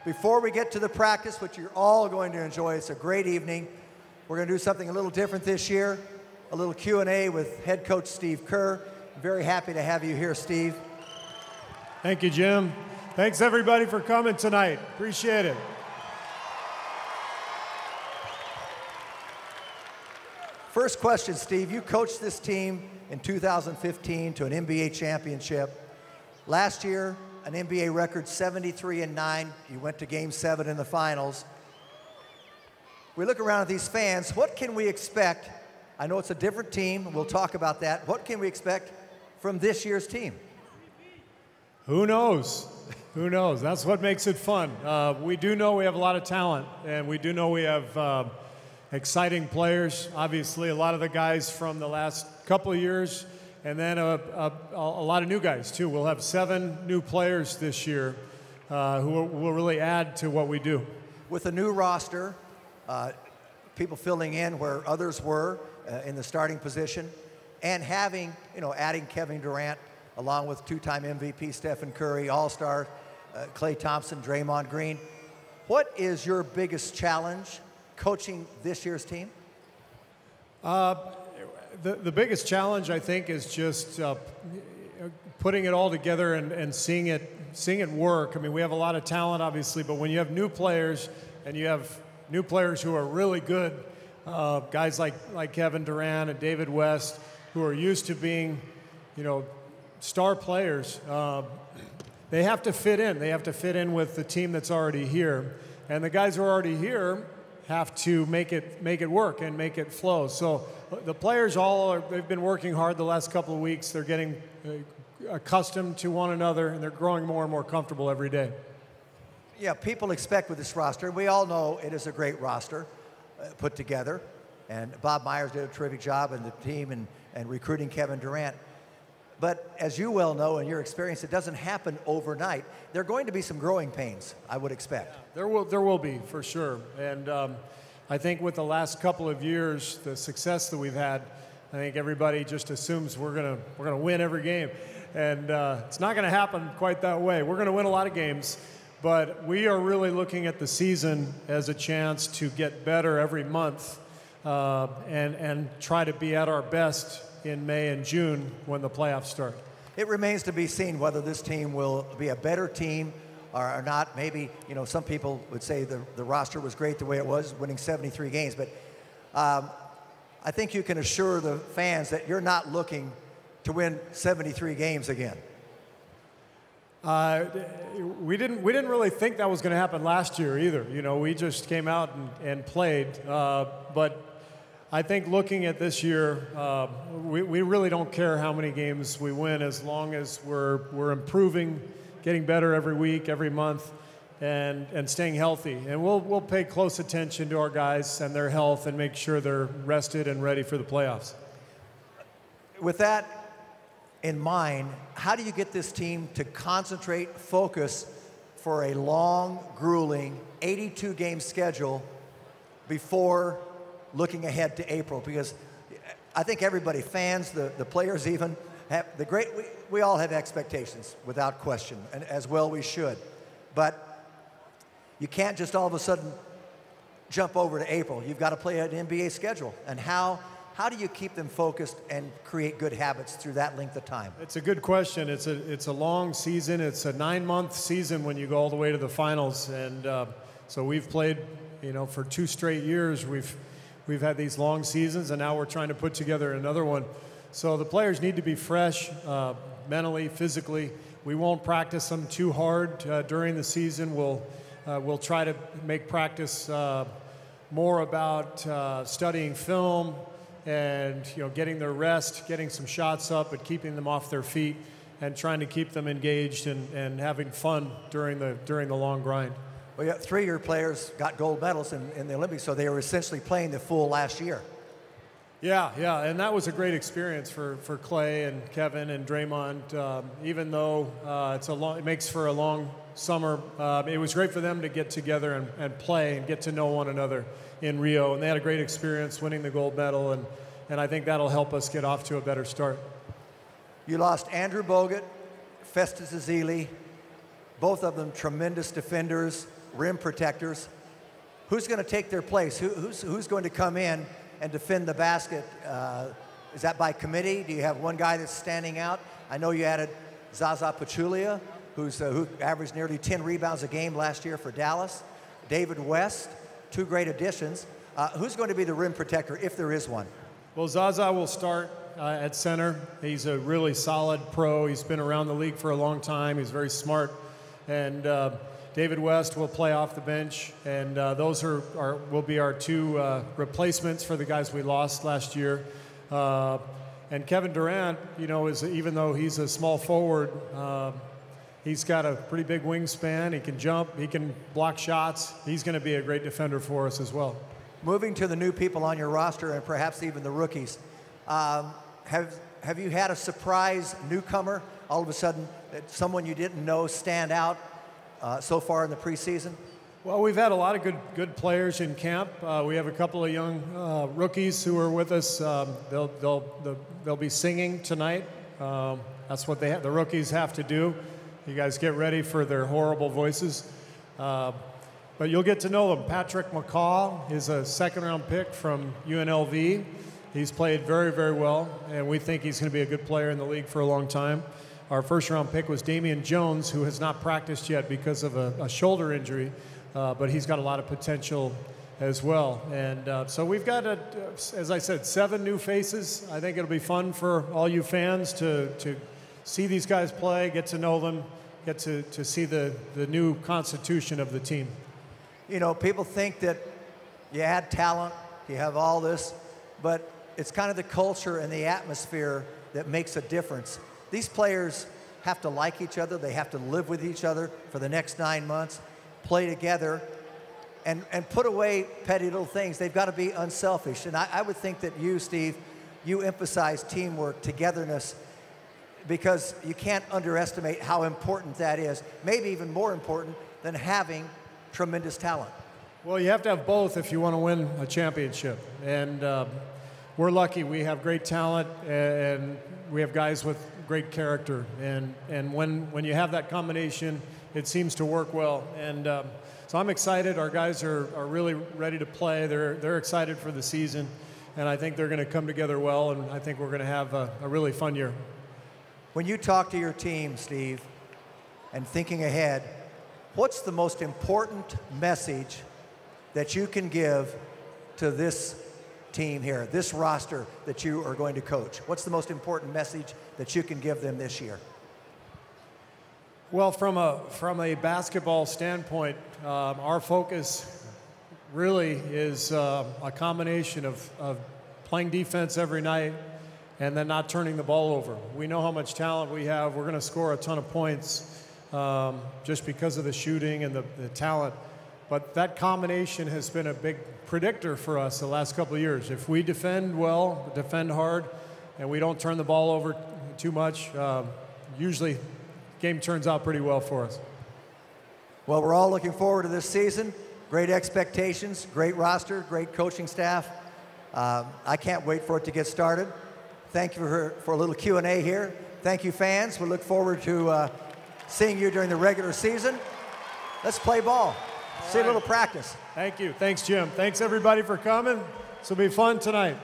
Before we get to the practice, which you're all going to enjoy, it's a great evening. We're going to do something a little different this year, a little Q&A with head coach Steve Kerr. Very happy to have you here, Steve. Thank you, Jim. Thanks, everybody, for coming tonight. Appreciate it. First question, Steve. You coached this team in 2015 to an NBA championship. Last year, an NBA record 73-9. You went to Game 7 in the finals. We look around at these fans. What can we expect? I know it's a different team. We'll talk about that. What can we expect from this year's team? Who knows? Who knows? That's what makes it fun. We do know we have a lot of talent, and we do know we have exciting players. Obviously, a lot of the guys from the last couple of years, and then a lot of new guys, too. We'll have 7 new players this year who will really add to what we do. With a new roster, people filling in where others were in the starting position, and having, adding Kevin Durant, along with 2-time MVP Stephen Curry, All-Star Klay Thompson, Draymond Green. What is your biggest challenge coaching this year's team? The biggest challenge, I think, is just putting it all together and seeing it work. I mean, we have a lot of talent, obviously, but when you have new players and you have new players who are really good, guys like Kevin Durant and David West, who are used to being, star players, they have to fit in. They have to fit in with the team that's already here. And the guys who are already here have to make it work and make it flow. So the players they've been working hard the last couple of weeks. They're getting accustomed to one another, and they're growing more and more comfortable every day. Yeah, people expect with this roster, we all know it is a great roster put together. And Bob Myers did a terrific job in the team and recruiting Kevin Durant. But as you well know in your experience, it doesn't happen overnight. There are going to be some growing pains, I would expect. Yeah, there will be, for sure. And I think with the last couple of years, the success that we've had, I think everybody just assumes we're gonna win every game. And it's not gonna happen quite that way. We're gonna win a lot of games, but we are really looking at the season as a chance to get better every month and try to be at our best in May and June when the playoffs start. It remains to be seen whether this team will be a better team or not. Maybe, some people would say the roster was great the way it was, winning 73 games. But I think you can assure the fans that you're not looking to win 73 games again. We didn't really think that was going to happen last year either. We just came out and played. But I think looking at this year, we really don't care how many games we win as long as we're improving, getting better every week, every month, and staying healthy. And we'll pay close attention to our guys and their health and make sure they're rested and ready for the playoffs. With that in mind, how do you get this team to concentrate, focus for a long, grueling 82-game schedule before looking ahead to April? Because I think everybody, fans, the players even, we all have expectations without question, and as well we should. But you can't just all of a sudden jump over to April. You've got to play an NBA schedule. And how do you keep them focused and create good habits through that length of time? It's a good question. It's a long season. It's a 9-month season when you go all the way to the finals. And so we've played, for 2 straight years. We've had these long seasons, and now we're trying to put together another one. So the players need to be fresh, mentally, physically. We won't practice them too hard during the season. We'll try to make practice more about studying film and getting their rest, getting some shots up, but keeping them off their feet and trying to keep them engaged and having fun during the long grind. Well, yeah, 3 of your players got gold medals in the Olympics, so they were essentially playing the full last year. Yeah, and that was a great experience for Klay and Kevin and Draymond. Even though it makes for a long summer, it was great for them to get together and play and get to know one another in Rio. And they had a great experience winning the gold medal, and I think that'll help us get off to a better start. You lost Andrew Bogut, Festus Ezeli, both of them tremendous defenders, rim protectors. Who's going to take their place? Who's going to come in and defend the basket? Is that by committee? Do you have one guy that's standing out? I know you added Zaza Pachulia, who averaged nearly 10 rebounds a game last year for Dallas. David West, two great additions. Who's going to be the rim protector, if there is one? Well, Zaza will start at center. He's a really solid pro. He's been around the league for a long time. He's very smart. And David West will play off the bench. And those will be our two replacements for the guys we lost last year. And Kevin Durant, you know, even though he's a small forward, he's got a pretty big wingspan. He can jump. He can block shots. He's going to be a great defender for us as well. Moving to the new people on your roster and perhaps even the rookies, have you had a surprise newcomer, all of a sudden, someone you didn't know stand out so far in the preseason? Well, we've had a lot of good players in camp. We have a couple of young rookies who are with us. They'll be singing tonight. That's what the rookies have to do. You guys get ready for their horrible voices. But you'll get to know them. Patrick McCaw is a second-round pick from UNLV. He's played very, very well, and we think he's going to be a good player in the league for a long time. Our first-round pick was Damian Jones, who has not practiced yet because of a shoulder injury, but he's got a lot of potential as well. And so we've got, as I said, 7 new faces. I think it'll be fun for all you fans to see these guys play, get to know them, get to see the new constitution of the team. You know, people think that you add talent, you have all this, but it's kind of the culture and the atmosphere that makes a difference. These players have to like each other. They have to live with each other for the next 9 months, play together, and put away petty little things. They've got to be unselfish. And I would think that you, Steve, you emphasize teamwork, togetherness, because you can't underestimate how important that is, maybe even more important than having tremendous talent. Well, you have to have both if you want to win a championship. And we're lucky. We have great talent, and we have guys with great character. And when you have that combination, it seems to work well. And so I'm excited. Our guys are really ready to play. They're excited for the season, and I think they're going to come together well, and I think we're going to have a really fun year. When you talk to your team, Steve, and thinking ahead, what's the most important message that you can give to this team here, this roster that you are going to coach? What's the most important message that you can give them this year? Well, from a basketball standpoint, our focus really is a combination of playing defense every night and then not turning the ball over. We know how much talent we have. We're going to score a ton of points just because of the shooting and the talent. But that combination has been a big predictor for us the last couple of years. If we defend well, defend hard, and we don't turn the ball over too much, usually the game turns out pretty well for us. Well, we're all looking forward to this season. Great expectations, great roster, great coaching staff. I can't wait for it to get started. Thank you for a little Q&A here. Thank you, fans. We look forward to seeing you during the regular season. Let's play ball. See a little practice. Thank you. Thanks, Jim. Thanks, everybody, for coming. This will be fun tonight.